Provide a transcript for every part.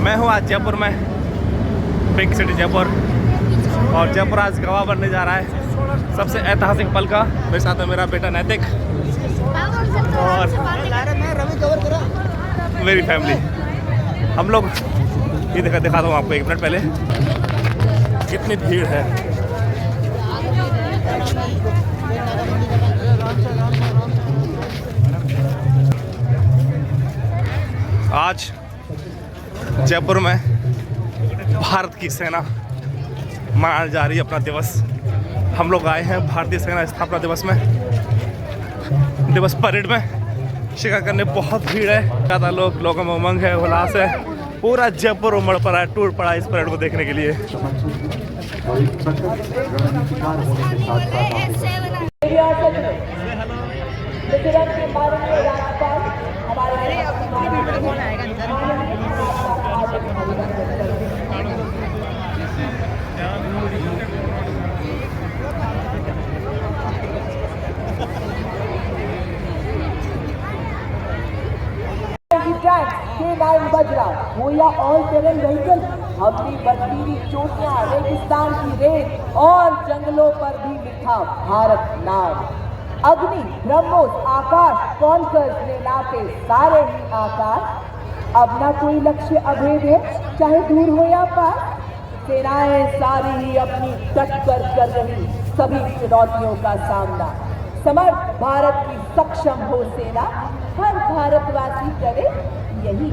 मैं हूँ आज जयपुर में, पिंक सिटी जयपुर, और जयपुर आज गवाह बनने जा रहा है सबसे ऐतिहासिक पल का। मेरे साथ है मेरा बेटा नैतिक और मेरी फैमिली। हम लोग ये दिखाता हूँ आपको 1 मिनट पहले कितनी भीड़ है। आज जयपुर में भारत की सेना मनाने जा रही है अपना दिवस। हम लोग आए हैं भारतीय सेना स्थापना दिवस परेड में शिरकत करने। बहुत भीड़ है, ज़्यादा लोगों में उमंग है, उल्लास है। पूरा जयपुर उमड़ पड़ा है, टूट पड़ा इस परेड को देखने के लिए। K9 बजरा वो या ऑल टेरेन व्हीकल अपनी बर्फीली चोटियां, रेगिस्तान की रेत और जंगलों पर भी लिखा भारत नाम। अग्नि, ब्रह्मोस, आकाश, कॉन्कर्स ने नापे सारे ही आकाश। अब ना कोई लक्ष्य अभेद है, चाहे दूर हो या पास। सेनाएं सारी ही अपनी डटकर कर रही सभी चुनौतियों का सामना। समर्थ भारत की सक्षम हो सेना, हर भारतवासी करे यही।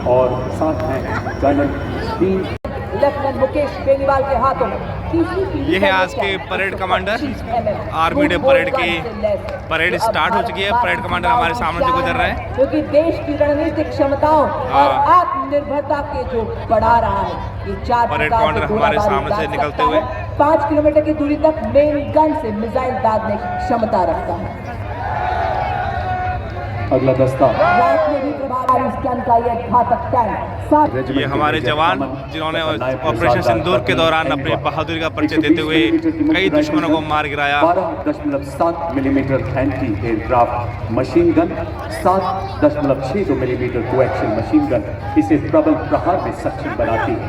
और साथ हैं कर्नल लेफ्टिनेंट मुकेश बेनीवाल के हाथों में ये है आज के parade commander. Army day parade की परेड स्टार्ट हो चुकी है। परेड कमांडर हमारे सामने से गुजर रहे हैं, क्योंकि देश की रणनीतिक क्षमताओं और आत्मनिर्भरता के जो बढ़ा रहा है। ये 4 परेड कमांडर हमारे सामने से निकलते हुए 5 किलोमीटर की दूरी तक मेन गन से मिसाइल दागने की क्षमता रखता है। अगला दस्ता रात में भी प्रभावी स्टन का ये घातक टैंक। ये हमारे जवान जिन्होंने ऑपरेशन सिंदूर के दौरान अपनी बहादुरी का परिचय देते हुए कई दुश्मनों को मार गिराया। 12.7 millimetre anti aircraft machine gun, 7.62 millimetre coaxial machine gun इसे प्रबल प्रहार में सक्षम बनाती है।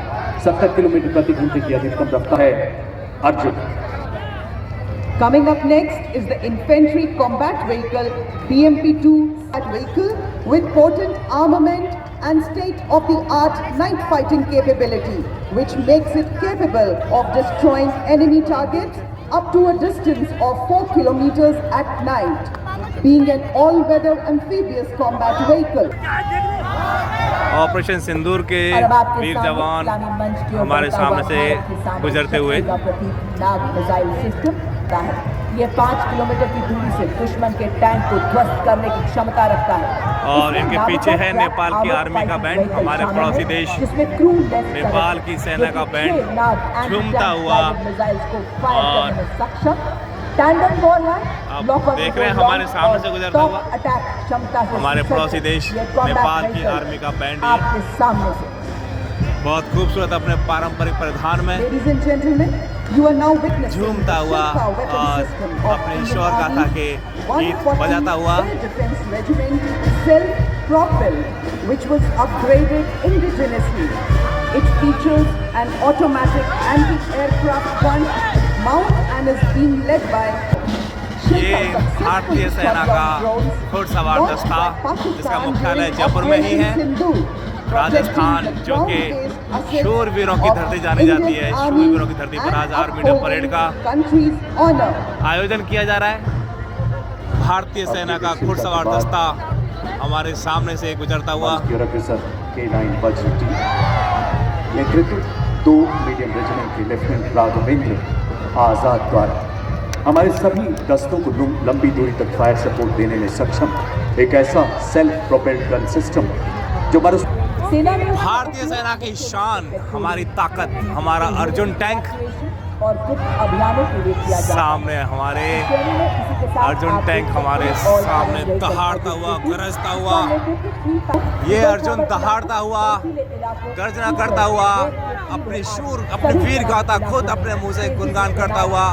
70 किलोमीटर प्रति घंटे की अधिकतम रफ्तार है। Arjun. Coming up next is the infantry combat vehicle BMP-2 vehicle with potent armament and state-of-the-art night fighting capability, which makes it capable of destroying enemy targets up to a distance of 4 kilometers at night, being an all-weather amphibious combat vehicle. Operation Sindoor के वीर जवान हमारे सामने से गुजरते हुए ये 5 kilometre की दूरी से दुश्मन के टैंक को ध्वस्त करने की क्षमता रखता है। और इनके पीछे है नेपाल की आर्मी का बैंड, हमारे पड़ोसी देश नेपाल की सेना का बैंड झूमता हुआ। और आप देख रहे हैं हमारे सामने से गुजरता हुआ हमारे पड़ोसी देश नेपाल की आर्मी का बैंड आपके सामने से बहुत खूबसूरत अपने पारंपरिक परिधान में झूमता हुआ और अपने शौर गाथा के गीत बजाता हुआ। which was upgraded indigenously. It features an automatic anti-aircraft gun mount and is being led by ये भारतीय सेना का घुड़सवार दस्ता जिसका मुख्यालय जयपुर में ही है। राजस्थान जो कि शूरवीरों की धरती जानी जाती है, शूरवीरों की धरती पर आज आर्मी डे परेड का आयोजन किया जा रहा है। भारतीय सेना का घुड़सवार दस्ता हमारे सामने से गुजरता हुआ। K9 बजरा नेतृत्व 2 मीडियम रेजिमेंट के लेफ्टिनेंट राघवेंद्र आजाद द्वारा हमारे सभी दस्तों को लंबी दूरी तक फायर सपोर्ट देने में सक्षम एक ऐसा सेल्फ प्रोपेल्ड गन सिस्टम जो भारतीय सेना की शान, हमारी ताकत, हमारा अर्जुन टैंक और कुछ अभियानों के लिए किया जाता है। सामने हमारे श्रेणी में इसी के साथ अर्जुन आप टैंक देख सकते हमारे हैं all सामने Vehicle दहाड़ता हुआ, Facility, गरजता हुआ। इसका नेतृत्व ये अर्जुन दहाड़ता हुआ, गर्जना करता हुआ, अपनी शूर, अपनी वीर गाथा खुद अपने मुंह से गुणगान करता हुआ,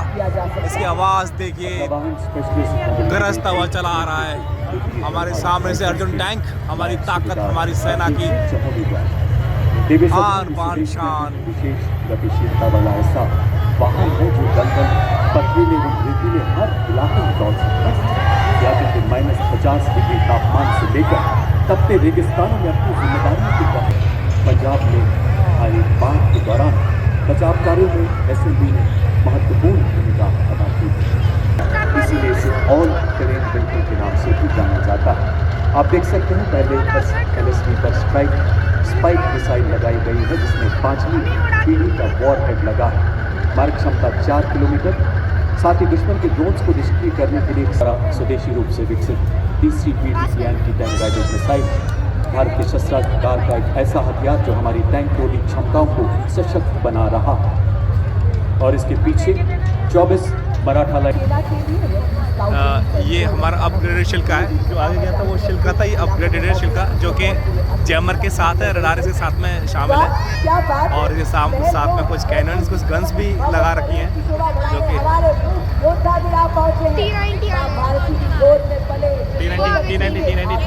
इसकी आवाज़ देखिए, गरजता हुआ चला आ रहा है। हमारे सामने से अर्जुन टैंक, हमारी ताकत, हमारी सेना की आन बान शान। विशेष गतिशीलता वाला ऐसा वाहन है जो दलदल, पथरीले व रेतीले हर इलाके में दौड़ सकता है। या तो -50 डिग्री तापमान से लेकर तपते रेगिस्तानों में अपनी जिम्मेदारियों के तहत पंजाब में आई बाढ़ के दौरान बचाव कार्यों में एसएलवी ने महत्वपूर्ण भूमिका अदा की। इसीलिए इसे ऑल टेरेन व्हीकल के नाम से भी जाना जाता है। आप देख सकते हैं पहले LSV पर स्पाइक मिसाइल लगाई गई है, जिसमें 5वीं पीढ़ी का वॉर हेड लगा है। मारक क्षमता 4 किलोमीटर, साथ ही दुश्मन के ड्रोन्स को निष्क्रिय करने के लिए स्वदेशी रूप से विकसित 3री पीढ़ी की anti tank guided missile Bharat के शस्त्रागार का एक ऐसा हथियार जो हमारी टैंक रोधी क्षमताओं को सशक्त बना रहा है। और इसके पीछे 24 मराठा लाइन। ये हमारा अपग्रेडेड शिल्का है, जो आगे गया था वो शिल्का था, ये अपग्रेडेड शिल्का जो कि जैमर के साथ है, रडार के साथ में शामिल है। और ये साथ में कुछ कैनन्स, कुछ गन्स भी लगा रखी हैं जो कि T90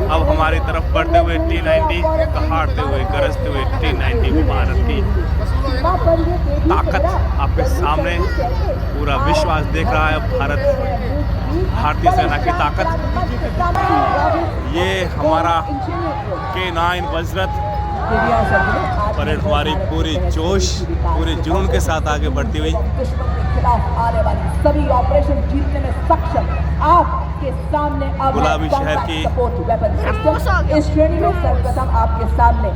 अब हमारी तरफ बढ़ते हुए T90, दहाड़ते हुए, गरजते हुए T90 भारत की ताकत आपके सामने, पूरा विश्वास देख रहा है भारतीय सेना की ताकत। ये हमारा K9 वज्रथ परेड हमारी पूरी जोश, पूरे जुनून के साथ आगे बढ़ती हुई। आने वाली सभी ऑपरेशन जीतने में सक्षम आपके सामने अब गुलाबी शहर की सपोर्ट वेपन सिस्टम इस श्रेणी में सर्वप्रथम आपके सामने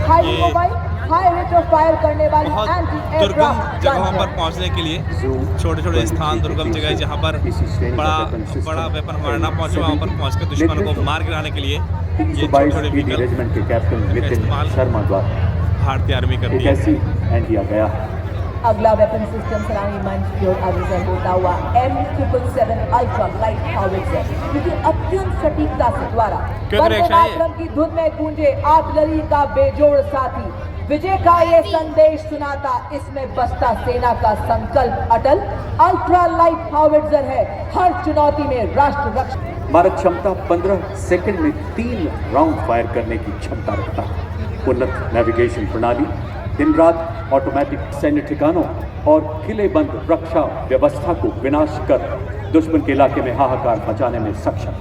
high mobile high rate of fire करने वाली बहुत दुर्गम जगहों पर पहुंचने के लिए, छोटे छोटे स्थान, दुर्गम जगह जहां पर बड़ा वेपन हमारा ना पहुंचे, वहां पर पहुंचकर दुश्मनों को मार गिराने के लिए ये छोटे व्हीकल रेजिमेंट के कैप्टन नितिन शर्मा द्वारा भारतीय आर्मी करती है। ऐसी किया गया है। अगला वेपन सिस्टम सलामी मंच की ओर अग्रसर होता हुआ M777 अल्ट्रा लाइट हाउवित्जर, क्योंकि अत्यंत सटीकता से द्वारा वंदे मातरम की धुन में गूंजे आर्टिलरी का बेजोड़ साथी, विजय का ये संदेश सुनाता, इसमें बसता सेना का संकल्प अटल। अल्ट्रा लाइट हाउवित्जर है हर चुनौती में राष्ट्र रक्षा। मारक क्षमता 15 सेकंड में 3 राउंड फायर करने की क्षमता रखता है। उन्नत नेविगेशन प्रणाली, दिन रात ऑटोमेटिक सैन्य ठिकानों और किलेबंद रक्षा व्यवस्था को विनाश कर दुश्मन के इलाके में हाहाकार मचाने में सक्षम।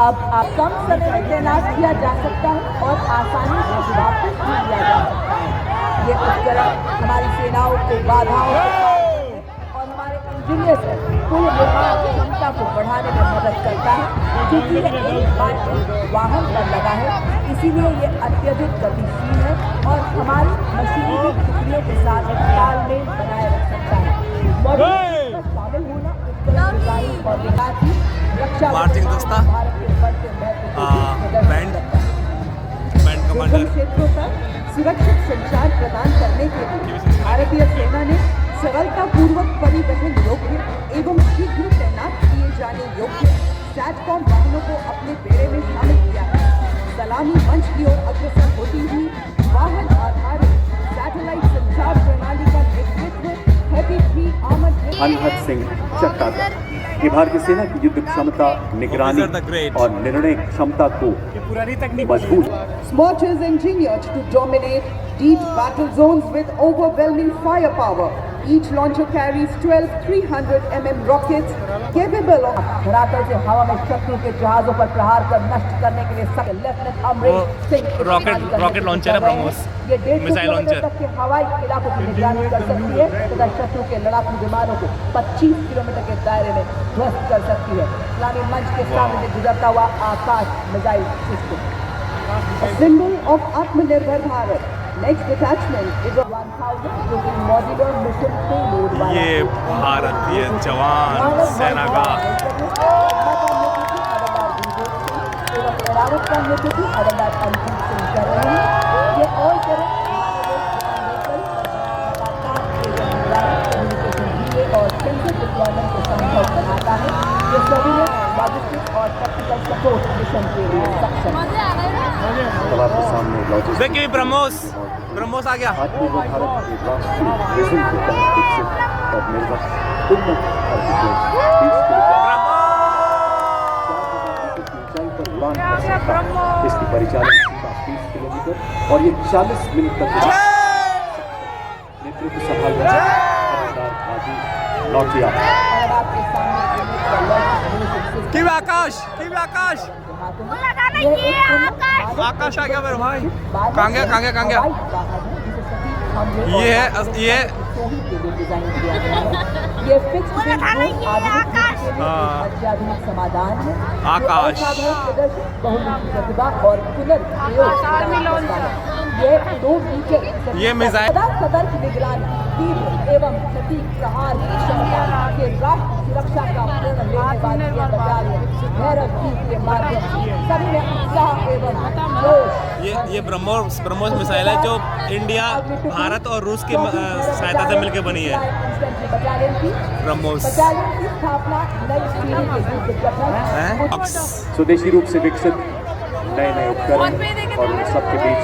अब कम समय में तैनात किया जा सकता है और आसानी से वापस भी लिया जा सकता है। ये उपकरण हमारी सेनाओं को बाधाओं और हमारे इंजीनियर्स कुल निर्माण क्षमता को बढ़ाने में मदद करता है, क्योंकि ये एक बार वाहन पर लगा है, इसीलिए ये अत्यधिक गतिशील है और हमारी मशीनरी टुकड़ियों के साथ तालमेल बनाए रख सकता है। शामिल होना उपकरण डिजाइन और विकास ही रक्षा मार्चिंग दस्ता, बैंड कमांडर, क्षेत्रों पर सुरक्षित संचार प्रदान करने के लिए भारतीय सेना ने सरलतापूर्वक परिवहन योग्य एवं शीघ्र तैनात किए जाने योग्य सैटकॉम वाहनों को अपने बेड़े में शामिल किया है। सलामी मंच की ओर अग्रसर होती हुई वाहन आधारित सैटेलाइट संचार प्रणाली का नेतृत्व हैवी 3 आर्मर्ड अनहद सिंह चट्टादर, ये भारतीय सेना की युद्ध क्षमता, निगरानी और निर्णय क्षमता को मजबूत। SMORT is engineered to dominate deep battle zones with overwhelming firepower. Each launcher carries 12 300 mm rockets capable of धरातल से हवा में शत्रु के जहाजों पर प्रहार कर नष्ट करने के लिए सक्षम। Lieutenant Amrish Singh rocket launcher है ब्रह्मोस, ये 150 मिसाइल किलोमीटर लॉन्चर तक के हवाई इलाकों की निगरानी कर सकती है तथा शत्रु के लड़ाकू विमानों को 25 किलोमीटर के दायरे में ध्वस्त कर सकती है। इस्लामी मंच के सामने से गुजरता हुआ आकाश मिसाइल सिस्टम, सिंबल ऑफ आत्मनिर्भर भारत। नेक्स्ट डिटैचमेंट इज 1000 जो कि मॉड्यूलर मिशन पेलोड वाला ये भारतीय जवान सेना का हवलदार अंकित सिंह कर रहे हैं। ये ऑल एक्शन के लिए सक्षम है। अब आपके सामने लॉजिस्टिक देखिए ब्रह्मोस आ गया। आत्मनिर्भर भारत के राष्ट्रीय विजन के तहत विकसित और निर्भर उन्नत ऊंचाई पर उड़ान कर सकता है। इसकी परिचालन सीमा 30 किलोमीटर और ये 40 मिनट तक नेतृत्व संभाल रहे नौटिया। और आपके सामने कि आकाश आकाश आ गया मेरे भाई। कहाँ गया? ये है ये फिक्स अत्याधुनिक समाधान है। आकाश। बहुमुखी प्रतिभा और पुनर्प्रयोग। ये 2 मीटर ये मिसाइल सतर्क निगरानी, तीव्र एवं सटीक प्रहार की क्षमता के राष्ट्र सुरक्षा का प्रण लेने वाली ये बटालियन भैरव जी के माध्यम से सभी में उत्साह एवं जोश। ये ब्रह्मोस मिसाइल है जो इंडिया, भारत और रूस की सहायता से मिलकर बनी है। ब्रह्मोस बटालियन की स्थापना नई पीढ़ी के युद्ध स्वदेशी रूप से विकसित नए उपकरण और उन सबके बीच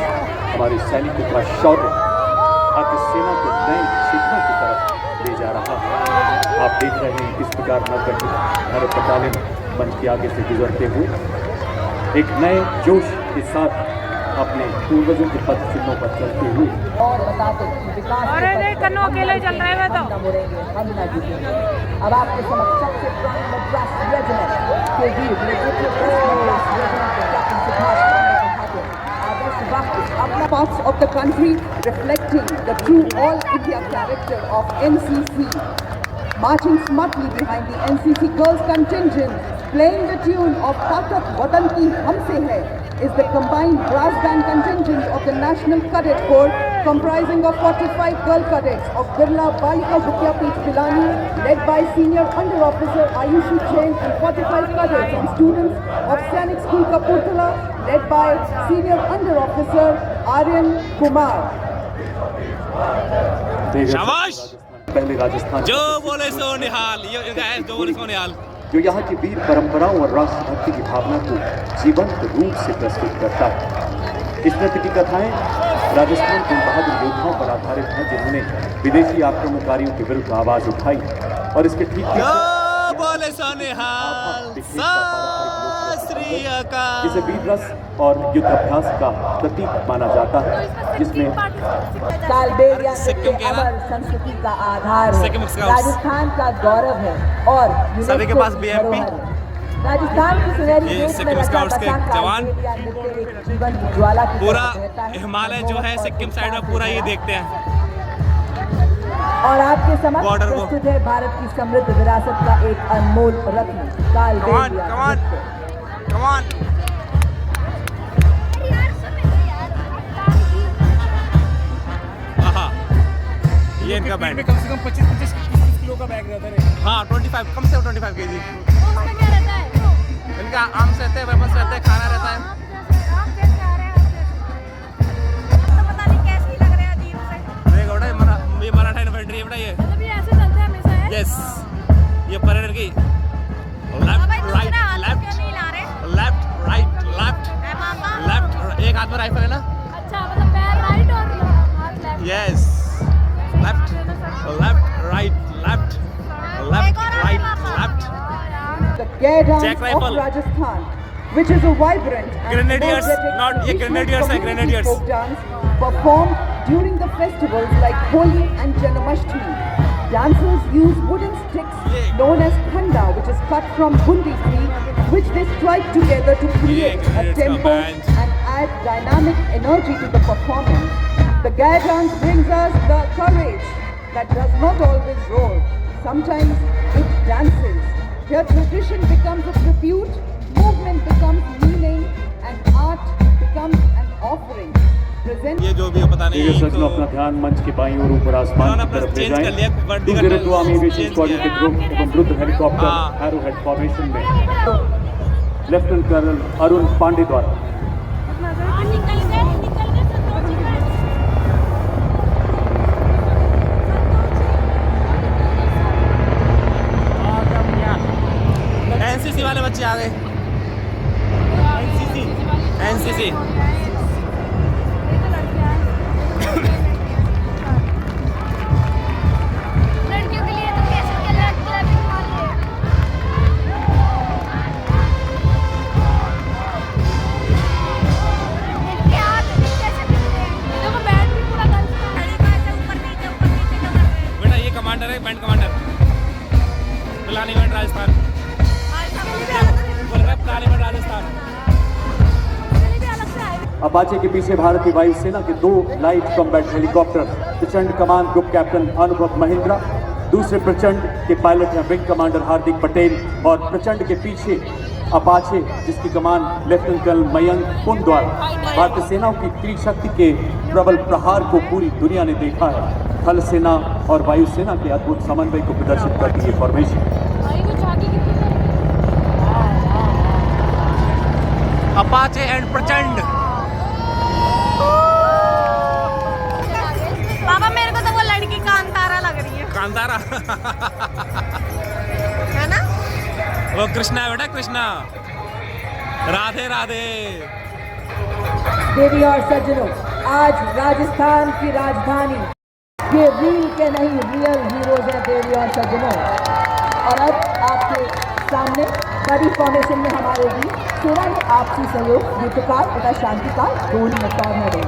हमारे सैनिकों का शौर्य भारतीय सेना को नए शिखरों की तरफ ले जा रहा है। आप देख रहे हैं किस प्रकार नवगठित भारत बटालियन मंच के आगे से गुजरते हुए एक नए जोश के साथ अपने पूर्वजों के पद चिन्हों पर चलते हुए और बताते विकास कन्नो अकेले चल रहे हैं तो हम न मुड़ेंगे, हम न झुकेंगे। अब आपके समक्ष सबसे पुरानी मद्रास रेजिमेंट के वीर नेतृत्व मद्रास रेजिमेंट के कैप्टन सुभाष पांडे के हाथों आदर्श वाक्य अपना parts of the country reflecting the true all India character of NCC. Marching smartly behind the NCC girls contingent, playing the tune of Takat Watan Ki Humse Hai, is the combined brass band contingent of the National Cadet Corps, comprising of 45 girl cadets of Birla Balika Vidyapeeth Pilani, led by Senior Under Officer Ayushi Jain, and 45 cadets and students of Sainik School Kapurthala, led by Senior Under Officer Aryan Kumar. शाबाश। पहले राजस्थान जो बोले सो निहाल, ये इनका है जो बोले सो निहाल, जो यहाँ की वीर परंपराओं और राष्ट्रभक्ति की भावना को जीवंत रूप से प्रस्तुत करता है। इस नृत्य की कथाएं राजस्थान के बहादुर योद्धाओं पर आधारित हैं जिन्होंने विदेशी आक्रमणकारियों के विरुद्ध आवाज उठाई और इसके ठीक जो बोले सो निहाल, श्री अकाल। जिसे वीर रस और युद्ध अभ्यास का प्रतीक माना जाता है, जिसमें कालबेलिया सिक्किम नृत्य के ना? अमर संस्कृति का आधार है, सिक्किम स्काउट्स। राजस्थान का गौरव है और सभी के यूनेस्को पास की BMP? धरोहर है। राजस्थान की सुनहरी ये रेत में सिक्किम रचा स्काउट्स के बसा जवान। कालबेलिया नृत्य एक जीवन की ज्वाला की पूरा तरह रहता है। हिमालय जो है सिक्किम साइड में पूरा ये देखते हैं। और आपके समक्ष बॉर्डर को। प्रस्तुत है भारत की समृद्ध विरासत का एक अनमोल रत्न कालबेलिया नृत्य। Come on. आहा, ये इनका बैंड। कम से कम 25-25 किलो का बैग रहता है। हाँ 25 कम से 25 kg। उसमें क्या रहता है? इनका आर्म्स रहते हैं, वेपन्स रहते हैं, खाना रहता है। आप कैसे आ रहे हैं? तो पता नहीं कैसी लग रहे हैं अजीब से। देखो बेटा ये मराठा इन्फेंट्री है बेटा ये। मतलब ये ऐसे चलते हैं हमेशा है? यस, ये परेड की लेफ्ट राइट लेफ्ट नहीं ला रहे? लेफ्ट राइट लेफ्ट है पापा? लेफ्ट, एक हाथ में राइफल है ना। अच्छा मतलब पैर राइट और हाथ left. Yes, left left right left left right left. The Gare Dance Jack of rifle. Rajasthan, which is a vibrant and Grenadiers, energetic not ये traditional grenadiers हैं, community grenadiers. folk dance performed during the festivals like Holi and Janmashtami. Dancers use wooden sticks known as khanda, which is cut from bundi tree, which they strike together to create a grenadiers का tempo band. and add dynamic energy to the performance. The Gare Dance brings us the courage that does not always roar. Sometimes it dances. Here tradition becomes a tribute, movement becomes meaning, and art becomes an offering. Present ये जो भी है पता नहीं देखिए सच में तो अपना ध्यान मंच के बाईं ओर ऊपर आसमान उन्होंने की तरफ ले चेंज कर लिया, जाएं। वर्दी का दूसरे आर्मी एविएशन चेंज स्क्वाड्रन के किया। ग्रुप एवं रुद्र हेलीकॉप्टर हाँ। एरो हेड फॉर्मेशन में लेफ्टिनेंट कर्नल अरुण पांडे द्वारा निकल गए एनसीसी वाले बच्चे आ गए। सीसी। ये तो लड़कियां हैं। लड़कियों के लिए तो कैसे क्लैपिंग वाली है। इनके हाथ कैसे दिखते हैं। देखो बैंड भी पूरा गर्ल्स का है। ऐसे ऊपर नीचे क्यों कर रहे हैं। बेटा ये कमांडर है, band commander Pilani event Rajasthan. बोल रहा है पिलानी इवेंट राजस्थान। अपाचे के पीछे भारतीय वायुसेना के 2 लाइट कॉम्बैट हेलीकॉप्टर प्रचंड कमान ग्रुप कैप्टन अनुभव महिंद्रा, दूसरे प्रचंड के पायलट हैं विंग कमांडर हार्दिक पटेल, और प्रचंड के पीछे अपाचे जिसकी कमान लेफ्टिनेंट कर्नल मयंक पुनद्वार। भारतीय सेनाओं की त्रिशक्ति के प्रबल प्रहार को पूरी दुनिया ने देखा है। थल सेना और वायुसेना के अद्भुत समन्वय को प्रदर्शित करती है फॉर्मेशन। अपाचे एंड प्रचंड। पापा मेरे को तो वो लड़की कांतारा लग रही है। कांतारा है ना? वो कृष्णा है बेटा, कृष्णा। राधे राधे। देवी और सज्जनों, आज राजस्थान की राजधानी ये रील के नहीं रियल हीरोज हैं देवी और सज्जनों। और अब आपके सामने बड़ी फॉर्मेशन में हमारे भी सेना ने आपसी सहयोग युद्धकाल तथा शांतिकाल दोनों में रहे।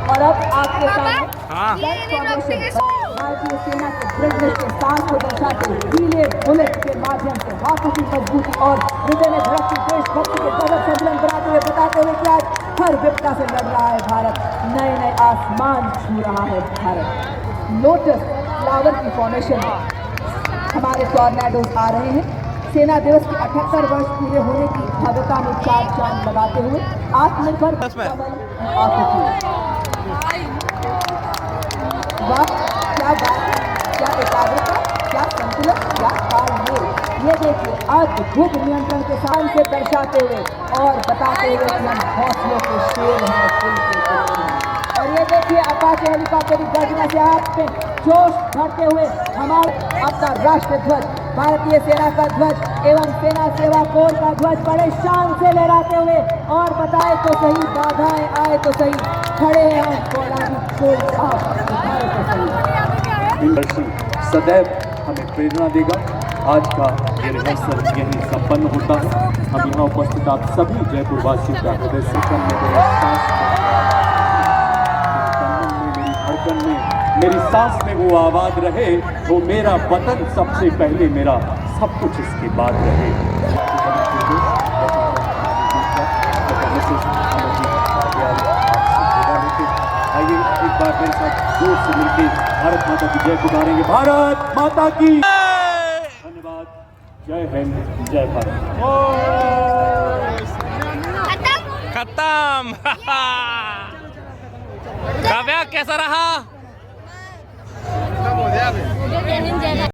और अब आपके सामने हाँ। भारतीय सेना के दृढ़ के साथ को दर्शाते ढीले बुलेट के माध्यम से हाथों की मजबूती और हृदय में धड़कती देशभक्ति के गौरव संतुलन बनाते हुए बताते हुए कि आज हर विपदा से लड़ रहा है भारत, नए नए आसमान छू रहा है भारत। लोटस फ्लावर की फॉर्मेशन में हमारे टॉर्नेडोज आ रहे हैं। सेना दिवस के 78 वर्ष पूरे होने की भव्यता में 4 चांद लगाते हुए आत्मनिर्भर वाह, क्या बात है, क्या एकाग्रता, क्या संतुलन, क्या तालमेल। ये देखिए अद्भुत नियंत्रण के साथ से दर्शाते हुए और बताते हुए कि हम हौसलों के शेर हैं। और ये देखिए अपाचे हेलीकॉप्टर की गर्जना से आप पे जोश भरते हुए हमारे अपना राष्ट्र ध्वज, भारतीय सेना का ध्वज एवं सेना सेवा कोर का ध्वज बड़े शान से लहराते हुए और बताए तो सही, बाधाएं आए तो सही, खड़े हैं हम फौलादी कोई आप उठाए तो सही। दर्शन सदैव हमें प्रेरणा देगा। आज का ये रिहर्सल यहीं संपन्न होता है। हम यहाँ उपस्थित आप सभी जयपुर वासियों का हृदय से मेरी सांस में वो आवाज रहे, वो मेरा वतन सबसे पहले, मेरा सब कुछ इसके बाद रहे। आइए एक बार मेरे साथ जोर से मिलकर भारत माता की जय पुकारेंगे। भारत माता की धन्यवाद। जय हिंद, जय भारत। खत्म। काव्या कैसा रहा?